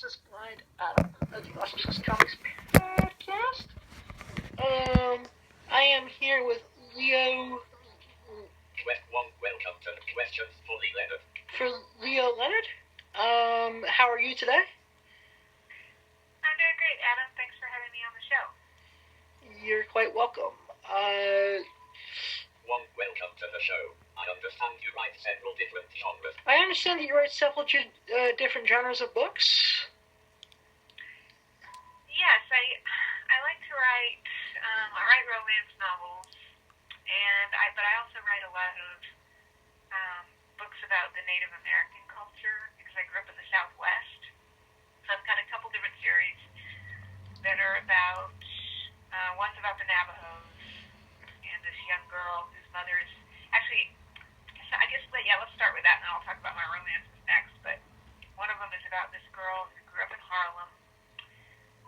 is Blind Adam of the Awesome Sauce Comics podcast. I am here with Leo. Welcome to Questions for Leo Leonard. For Leo Leonard. How are you today? I'm doing great, Adam. Thanks for having me on the show. You're quite welcome. Welcome to the show. I understand you write several different genres. I understand that you write several different genres of books. Yes, I like to write. I write romance novels, but I also write a lot of books about the Native American culture because I grew up in the Southwest. So I've got a couple different series that are about. One's about the Navajos and this young girl whose mother is actually. Let's start with that, and then I'll talk about my romances next. But one of them is about this girl who grew up in Harlem,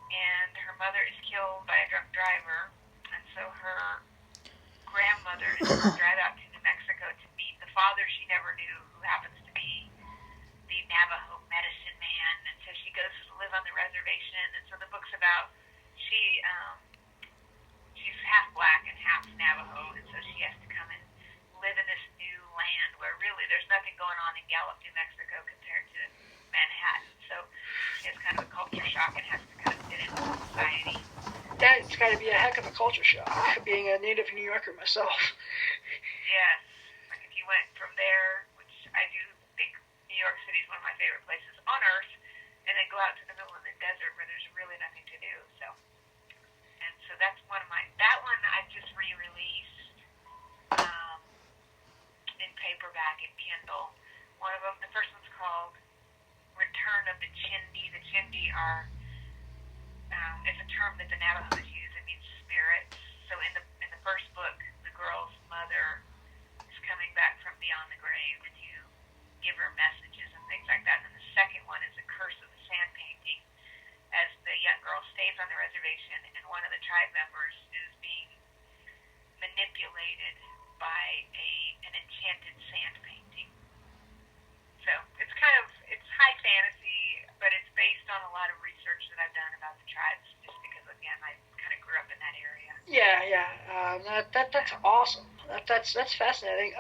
and her mother is killed by a drunk driver, and so her grandmother is going to drive out to New Mexico to meet the father she never knew, who happens to be the Navajo medicine man, and so she goes to live on the reservation, and so the book's about she's half black and half Navajo, and so she has to come and live in this new land where really there's nothing going on in Gallup, New Mexico compared to Manhattan. So she has kind of a culture shock and has to kind of fit into society. That's got to be a heck of a culture shock, being a native New Yorker myself. Yes. Like if you went from there, which I do think New York City is one of my favorite places on earth, and then go out to the middle of the desert where there's really nothing to do. So that's one of mine. That one I've just re-released in paperback and Kindle. One of them, the first one's called Return of the Chindi. The Chindi are, it's a term that the Navajos use. It means spirits. So in the first book, the girl's mother is coming back from beyond the grave to give her messages and things like that. And the second one is A Curse of the Sand Painting, as the young girl stays on the reservation and one of the tribe members is being manipulated by an enchanted sand painting. So it's high fantasy, but it's based on a lot of research that I've done about the tribes, just because, again, I kind of grew up in that area. Yeah. That's awesome. That's fascinating.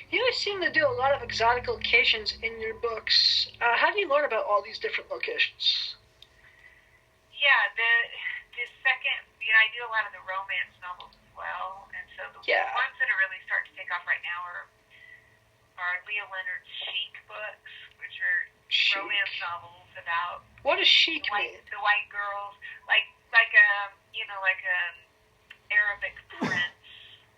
You guys seem to do a lot of exotic locations in your books. How do you learn about all these different locations? Yeah, the second, I do a lot of the romance novels as well, and so the ones that are really starting to take off right now are Leo Leonard's sheek books, which are romance novels about what does sheek mean? The white girls, like Arabic prince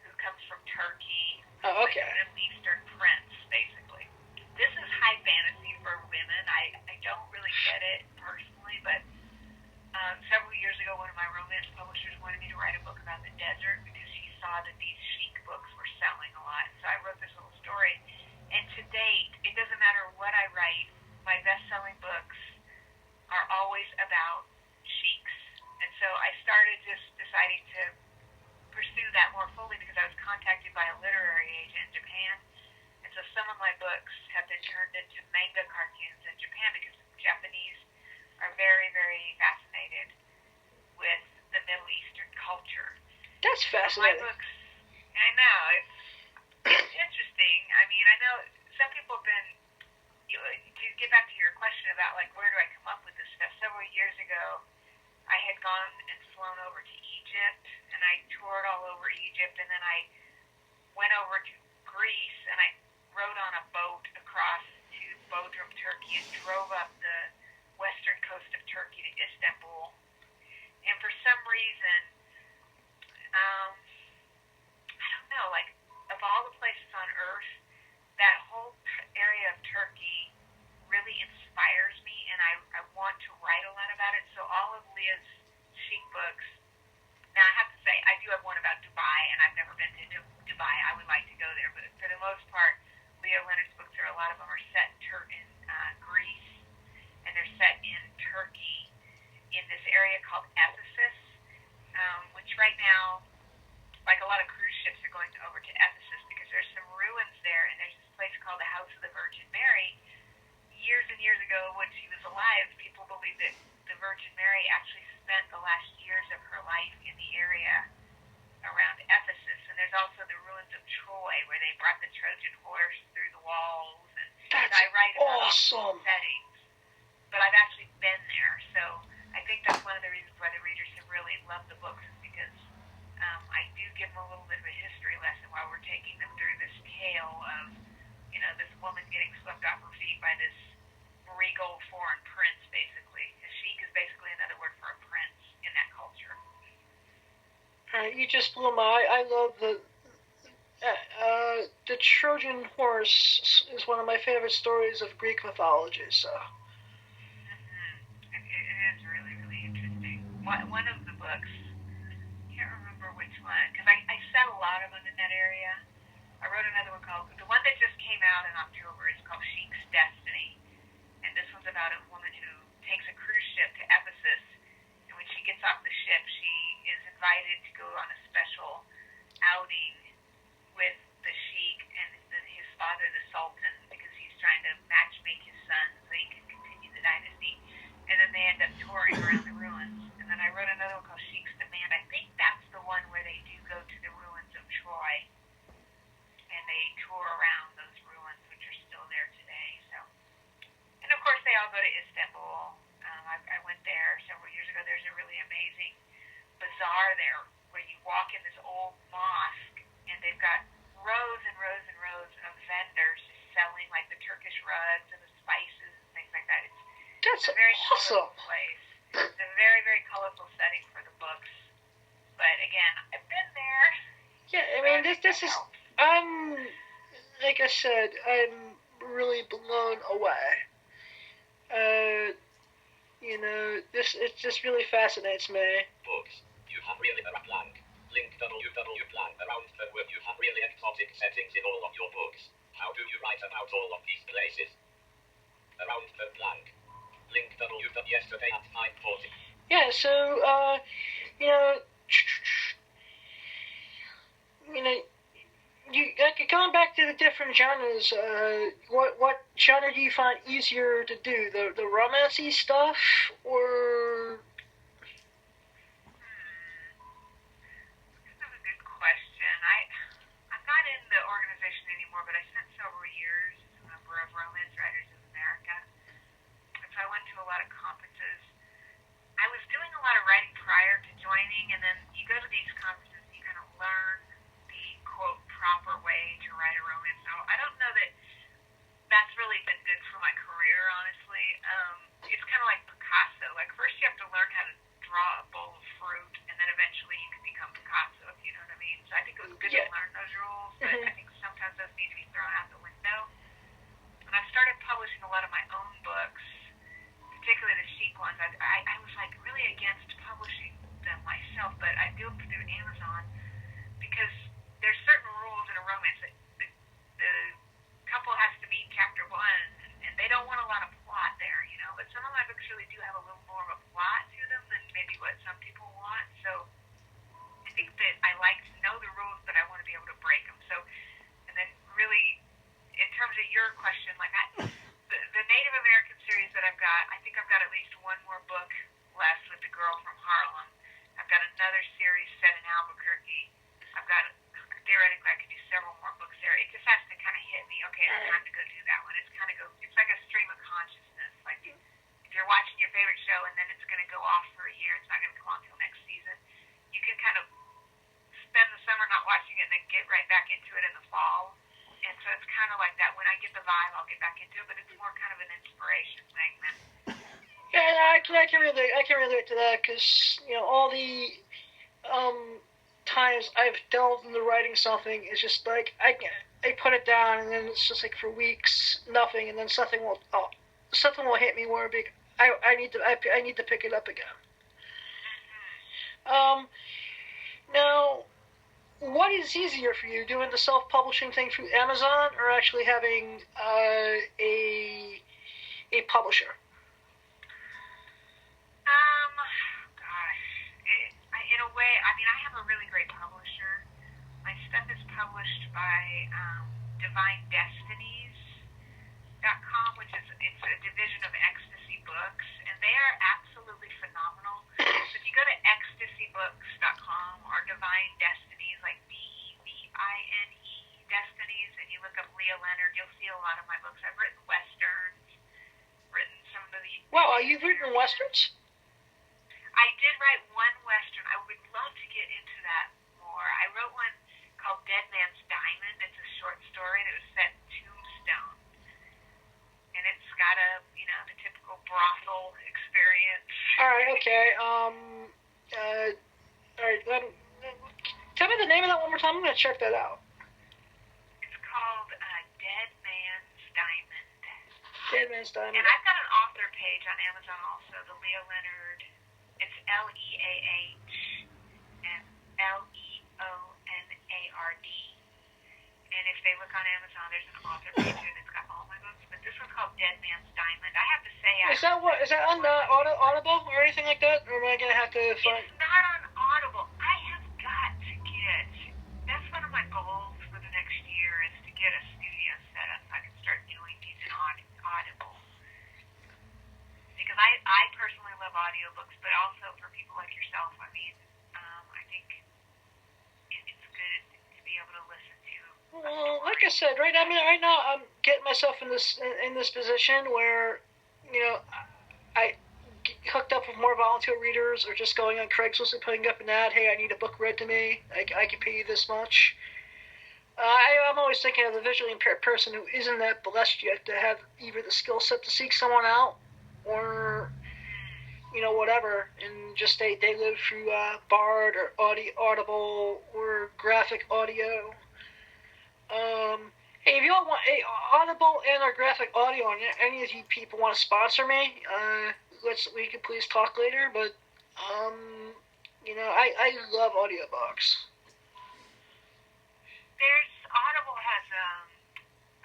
who comes from Turkey. Oh, okay. Like a Middle Eastern prince, basically. This is high fantasy for women. I don't really get it personally, but several years ago, one of my romance publishers wanted me to write a book about the desert because she saw that these sheek books were selling a lot. So I wrote this little story. And to date, it doesn't matter what I write, my best-selling books are always about sheiks. And so I started just deciding to pursue that more fully because I was contacted by a literary agent in Japan. And so some of my books have been turned into manga cartoons in Japan because the Japanese are very, very fascinated with the Middle Eastern culture. That's fascinating. My books, I know, it's interesting. I mean, I know some people have been, to get back to your question about, like, where do I come up with this stuff, several years ago, I had gone and flown over to Egypt, and I toured all over Egypt, and then I went over to Greece, and I rode on a boat across to Bodrum, Turkey, and drove up the western coast of Turkey to Istanbul. And for some reason, I don't know, like, of all the places on earth, that whole area of Turkey really inspires me, and I want to write a lot about it. So all of Leah's sheek books, now I have to say, I do have one about Dubai, and I've never been to Dubai. I would like to go there, but for the most part, Leo Leonard's books, a lot of them are set in Greece, and they're set in Turkey, in this area called Ephesus, which right now, like a lot of cruise ships are going over to Ephesus because there's some ruins there, and there's this place called the House of the Virgin Mary. years and years ago, when she was alive, people believed that the Virgin Mary actually spent the last years of her life in the area around Ephesus. And there's also the ruins of Troy, where they brought the Trojan horse through the walls. And That's I write about awesome. settings, but I've actually been there, so I think that's one of the reasons why the readers have really loved the books, is because I do give them a little bit of a history lesson while we're taking them through this tale of, you know, this woman getting swept off her feet by this regal foreign prince, basically. A sheik is basically another word for a prince in that culture. You just blew my. I love the Trojan horse is one of my favorite stories of Greek mythology. So. It is really, really interesting. One of the books, I can't remember which one, because I set a lot of them in that area. I wrote another one called, the one that just came out in October is called Sheek's Destiny. And this one's about a woman who takes a cruise ship to Ephesus. And when she gets off the ship, she is invited to go on a special outing with the sheik and his father, the sultan, because he's trying to matchmake his son so he can continue the dynasty. And then they end up touring around the ruins. And then I wrote another one called Sheik's Demand. I think that's the one where they do go to the ruins of Troy. And they tour around those ruins, which are still there today. So, and of course, they all go to Istanbul. I went there several years ago. There's a really amazing bazaar there where you walk in this old mosque, and they've got rows and rows and rows of vendors just selling like the Turkish rugs and the spices and things like that. It's a very awesome. colorful place. It's a very, very colorful setting for the books. But again, I've been there. Yeah, I mean, this is. Like I said, I'm really blown away. You know, it just really fascinates me. Books. You have really a blank. Link www.blank around the word. You have really exotic settings in all of your books. How do you write about all of these places? Around the blank. Link yesterday at 5:40. Yeah, so, you know, going back to the different genres, what genre do you find easier to do? The romancy stuff, or? That's a good question. I'm not in the organization anymore, but I spent several years as a member of Romance Writers of America. And so I went to a lot of conferences. I was doing a lot of writing prior to joining, and then you go to these conferences and you kind of learn the, quote, proper way to write a romance novel. I don't know that that's really been good for my career, honestly. It's kind of like Picasso. Like, first you have to learn how to draw a bowl of fruit, and then eventually you can become Picasso, if you know what I mean. So I think it was good to learn those rules, but I think sometimes those need to be thrown out the window. And I've started publishing a lot of my own books, particularly the sheek ones. I was like really against publishing them myself, but I do them through Amazon because there's certain rules in a romance. The couple has to meet chapter 1, and they don't want a lot of plot there, you know. But some of my books really do have a little more of a plot to them than maybe what some people want. So I think that I like to know the rules, but I want to be able to break them. So, and then really, in terms of your question, like the Native American series that I've got, I think I've got at least one more book left with the girl from Harlem. I've got another series set in Albuquerque. I've got, theoretically, I could do several more books there. It just has to kind of hit me. Okay, it's time to go do that one. It's like a stream of consciousness. Like if you're watching your favorite show and then it's going to go off for a year, it's not going to come on until next season. You can kind of spend the summer not watching it and then get right back into it in the fall. And so it's kind of like that. When I get the vibe, I'll get back into it, but it's more kind of an inspiration thing than. Yeah, I can relate to that, because, you know, all the times I've delved into writing something is just like I put it down, and then it's just like for weeks nothing, and then something will hit me where I need to pick it up again. Now, what is easier for you, doing the self-publishing thing through Amazon, or actually having a publisher? In a way, I mean, I have a really great publisher. My stuff is published by dystines.com, which is, it's a lot of my books. I've written westerns, written some of the... Wow, you've written westerns? I did write one western. I would love to get into that more. I wrote one called Dead Man's Diamond. It's a short story that was set in Tombstone. And it's got the typical brothel experience. All right, okay. All right, tell me the name of that one more time. I'm going to check that out. It's called Dead Man's Diamond. Dead Man's Diamond. And I've got an author page on Amazon also, the Leo Leonard. It's Leah and Leonard. And if they look on Amazon, there's an author page and it's got all my books. But this one's called Dead Man's Diamond. I have to say, is that on the Audible or anything like that? Or am I going to have to find... It's not on Audible. I have got to get... That's one of my goals for the next year is to get a studio set up so I can start doing these in Audible. Because I personally love audiobooks, but also for people like yourself, I mean, I think it's good to be able to listen to. Well, like I said, right now I'm getting myself in this position where, I get hooked up with more volunteer readers or just going on Craigslist and putting up an ad, hey, I need a book read to me, I can pay you this much. I'm always thinking of the visually impaired person who isn't that blessed yet to have either the skill set to seek someone out or, whatever, and just they live through Bard or Audible or graphic audio. Hey, if you all want Audible and or graphic audio, and any of you people want to sponsor me, we can please talk later. But I love audiobooks. Audible has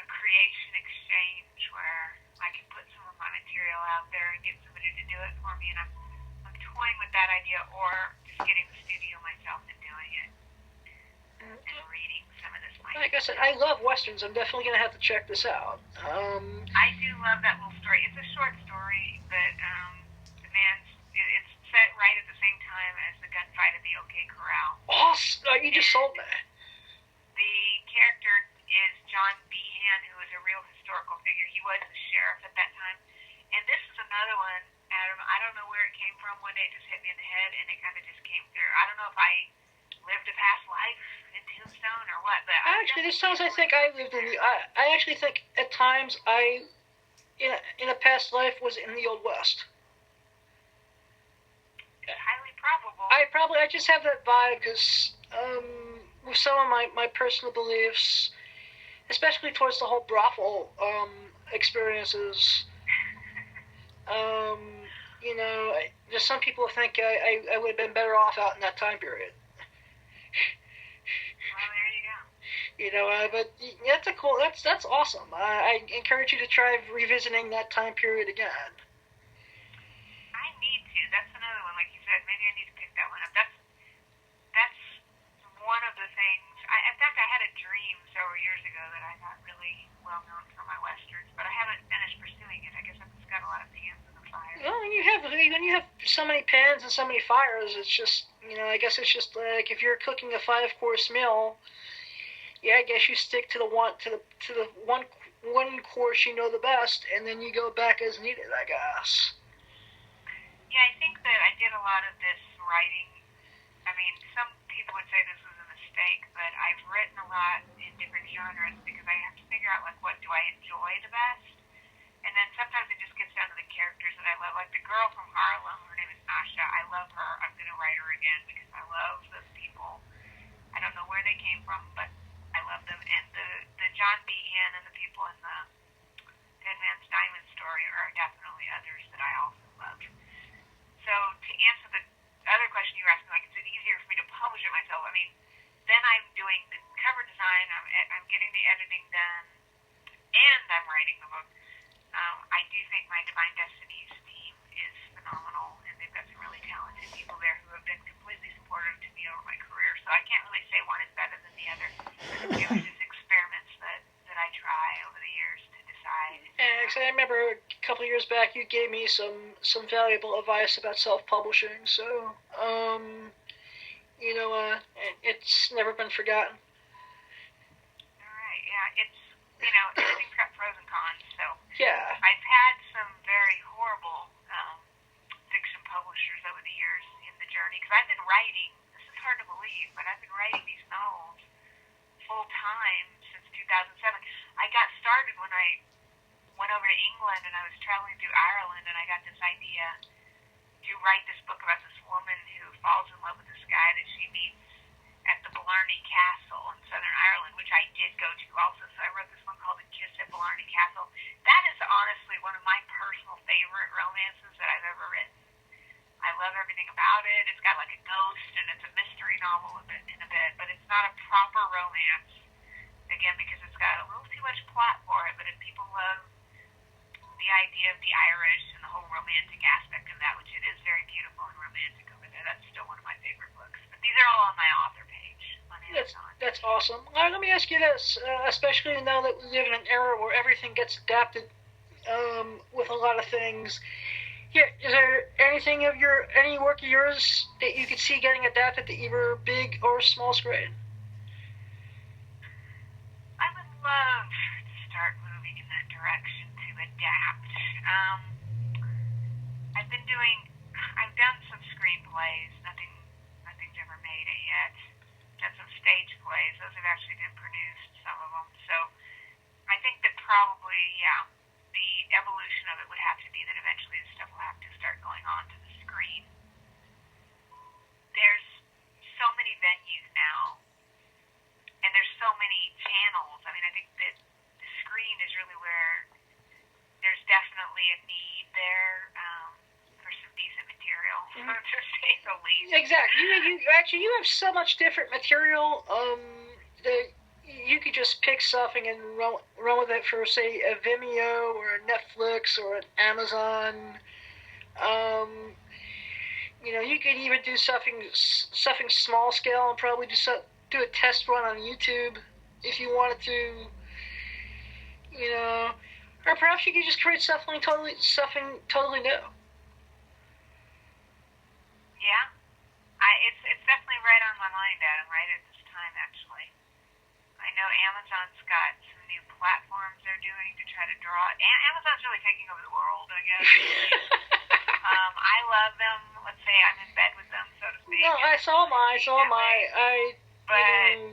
a creation exchange where I can put some of my material out there and get somebody to do it for me, and I'm toying with that idea, or just getting the studio myself and doing it and reading some of this. Like I said, I love westerns. I'm definitely gonna have to check this out. I do love that little story. It's a short story, but it's set right at the same time as the gunfight at the OK Corral. Awesome! You just sold me. The character is John Behan, who is a real historical figure. He was the sheriff at that time. And this is another one, Adam. I don't know where it came from. One day it just hit me in the head, and it kind of just came through. I don't know if I lived a past life in Tombstone or what, but actually, this sounds. I think I lived in the. I actually think at times in a past life, was in the Old West. It's highly probable. I just have that vibe because with some of my personal beliefs, especially towards the whole brothel experiences. Just some people think I would have been better off out in that time period. Well, there you go. But that's awesome. I encourage you to try revisiting that time period again. I need to. That's another one, like you said. Maybe I need to pick that one up. That's one of the things. In fact, I had a dream several years ago that I got really well known for my westerns, but I haven't finished pursuing it. I guess I've just got a lot of pans in the fire. Well, when you have so many pans and so many fires, it's just I guess it's just like if you're cooking a 5-course meal. Yeah, I guess you stick to the one course the best, and then you go back as needed, I guess. Yeah, I think that I did a lot of this writing. I mean, some people would say this was a mistake, but I've written a lot in different genres because I have to figure out, like, what do I enjoy the best? And then sometimes it just gets down to the characters that I love. Like the girl from Harlem, her name is Nasha. I love her. I'm going to write her again because I love those people. I don't know where they came from, but I love them. And the John Behan and the people in the Dead Man's Diamond story are definitely others that I also love. So to answer the other question you were asking, like, is it easier for me to publish it myself? I mean, then I'm doing the cover design, I'm getting the editing done, and I'm writing the book. I do think my Divine Destinies team is phenomenal, and they've got some really talented people there who have been completely supportive to me over my career. So I can't really say one is better than the other. It was just experiments that I try over the years to decide. And I remember a couple of years back you gave me some valuable advice about self-publishing. So it's never been forgotten. All right, yeah, it's everything's got pros and went over to England and I was traveling through Ireland and I got this idea to write this book about this woman who falls in love with this guy that she meets at the Blarney Castle in Southern Ireland, which I did go to also. So I wrote this one called The Kiss at Blarney Castle. That is honestly one of my personal favorite romances that I've ever written. I love everything about it. It's got like a ghost and it's a mystery novel in a bit, but it's not a proper romance. Again, because it's got a little too much plot for it, but if people love the idea of the Irish and the whole romantic aspect of that, which it is very beautiful and romantic over there, that's still one of my favorite books. But these are all on my author page on Amazon. That's awesome. Let me ask you this, especially now that we live in an era where everything gets adapted with a lot of things. Yeah, is there any work of yours that you could see getting adapted to either big or small screen? I would love to start moving in that direction to adapt. I've done some screenplays. Nothing's ever made it yet. Done some stage plays. Those have actually been produced, some of them. So I think that probably, the evolution of it would have to be that eventually this stuff will have to start going on to the screen. There's so many venues now, and there's so many channels. I mean, I think that the screen is really where there's definitely a need there for some decent material, to say the least. Exactly. You have so much different material that you could just pick something and run with it for, say, a Vimeo or a Netflix or an Amazon. You could even do something small scale and probably do a test run on YouTube if you wanted to. Or perhaps you could just create something totally new. Yeah, it's definitely right on my mind, Adam. Right at this time, actually. I know Amazon's got some new platforms they're doing to try to draw it. Amazon's really taking over the world, I guess. I love them. Let's say I'm in bed with them, so to speak. No, I saw my. But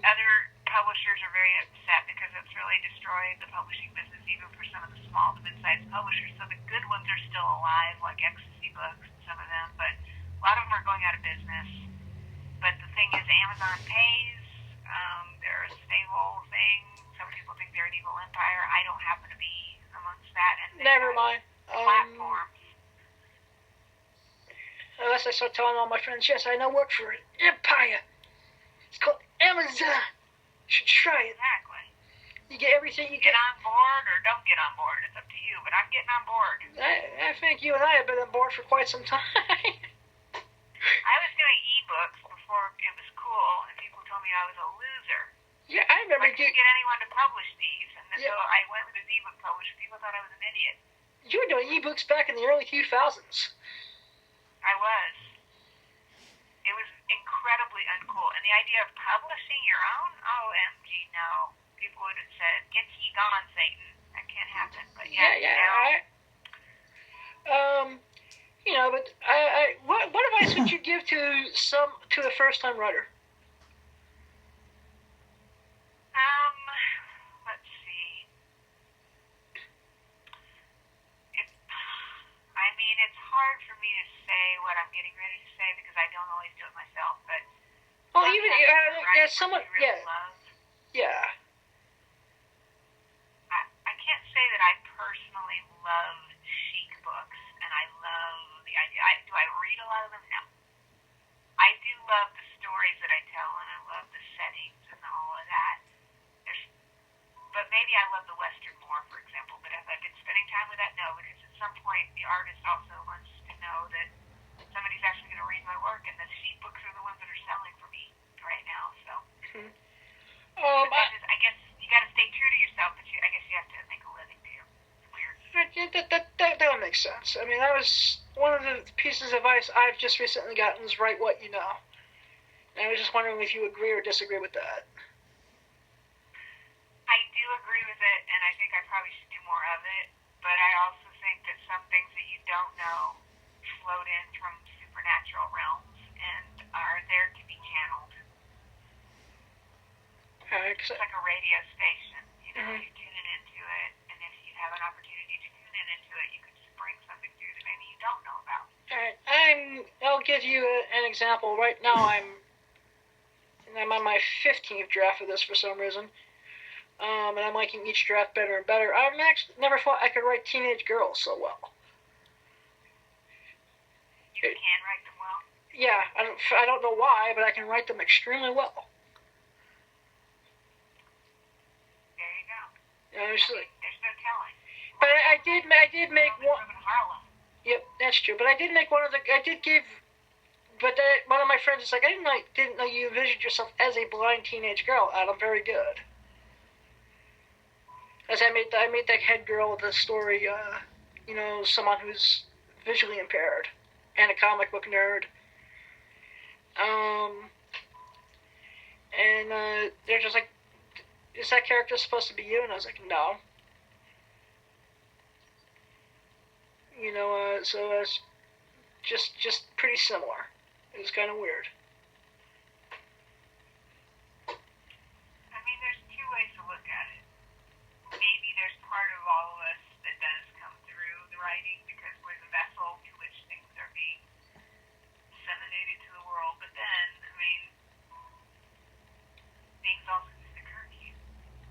other publishers are very upset because it's really destroyed the publishing business, even for some of the small to mid-sized publishers. So the good ones are still alive, like Ecstasy Books and some of them, but a lot of them are going out of business. But the thing is, Amazon pays. They're a stable thing. Some people think they're an evil empire. I don't happen to be amongst that. And never mind. Platforms. Unless I start telling all my friends, yes, I know work for an empire. It's called Amazon. You should try it. Exactly. You get everything you get on board or don't get on board. It's up to you, but I'm getting on board. I think you and I have been on board for quite some time. I was doing ebooks before it was cool, and people told me I was a loser. Yeah, I remember. I couldn't get anyone to publish these, and so I went with this ebook publisher. People thought I was an idiot. You were doing ebooks back in the early 2000s. I was. It was incredibly uncool. And the idea of publishing your own? OMG, no. People would have said, get ye gone, Satan. That can't happen. But what advice would you give to a first-time writer? Let's see. It's hard for me to say what I'm getting ready to say because I don't always do it myself. But even someone, love. Yeah. I can't say that I personally love sheek books, and I love the idea. Do I read a lot of them? No. I do love the stories that I tell, and I love the settings and all of that. But maybe I love the Western more, for example. But have I been spending time with that? No, because at some point the artist also wants to know that somebody's actually going to read my work, and the sheet books are the ones that are selling for me right now. So, I guess you got to stay true to yourself, but I guess you have to make a living too. It's weird. That would make sense. I mean, that was one of the pieces of advice I've just recently gotten is write what you know. And I was just wondering if you agree or disagree with that. I do agree with it, and I think I probably should do more of it, but I also think that some things that you don't know float in from supernatural realms and are there to be channeled. It's like a radio station, you tuning into it, and if you have an opportunity to give you an example. Right now, I'm on my 15th draft of this for some reason, and I'm liking each draft better and better. I've actually never thought I could write teenage girls so well. You can write them well? Yeah, I don't know why, but I can write them extremely well. There you go. There's no telling. But I did make one. Harlem. Yep, that's true. But I did make one of the. I did give. But one of my friends is like, I didn't know you envisioned yourself as a blind teenage girl. Adam, very good. As I made that head girl with the story, someone who's visually impaired and a comic book nerd. And they're just like, is that character supposed to be you? And I was like, no. So it's just pretty similar. It was kind of weird. I mean, there's two ways to look at it. Maybe there's part of all of us that does come through the writing because we're the vessel to which things are being disseminated to the world. But then, I mean, things also just occur to you.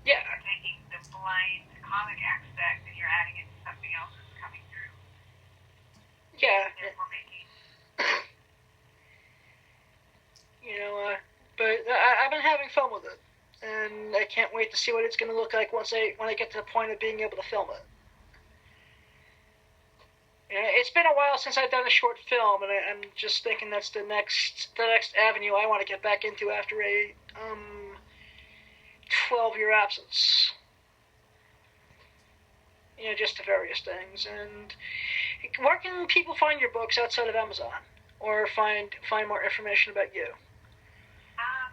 Yeah. You're taking the blind comic aspect and you're adding it to something else that's coming through. Yeah. Therefore making. But I've been having fun with it, and I can't wait to see what it's going to look like when I get to the point of being able to film it. It's been a while since I've done a short film, and I'm just thinking that's the next avenue I want to get back into after a 12-year absence. Just the various things. And where can people find your books outside of Amazon, or find more information about you?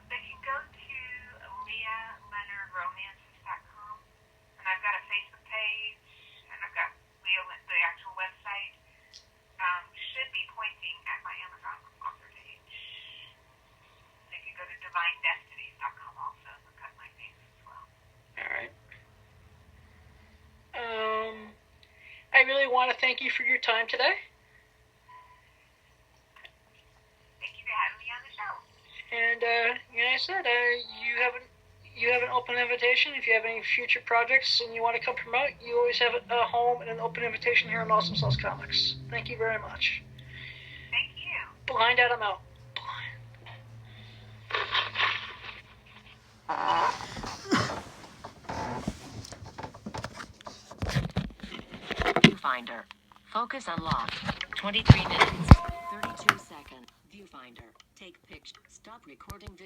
They can go to LeahLeonardRomances.com, and I've got a Facebook page, and I've got the actual website. Should be pointing at my Amazon author page. They can go to DivineDestinies.com also and look up my names as well. All right. I really want to thank you for your time today. Thank you for having me on the show. And I said, you have an open invitation. If you have any future projects and you want to come promote, you always have a home and an open invitation here on Awesome Sauce Comics. Thank you very much. Thank you. Blind Adam out. Viewfinder. Focus unlocked. 23 minutes. 32 seconds. Viewfinder. Take picture. Stop recording video.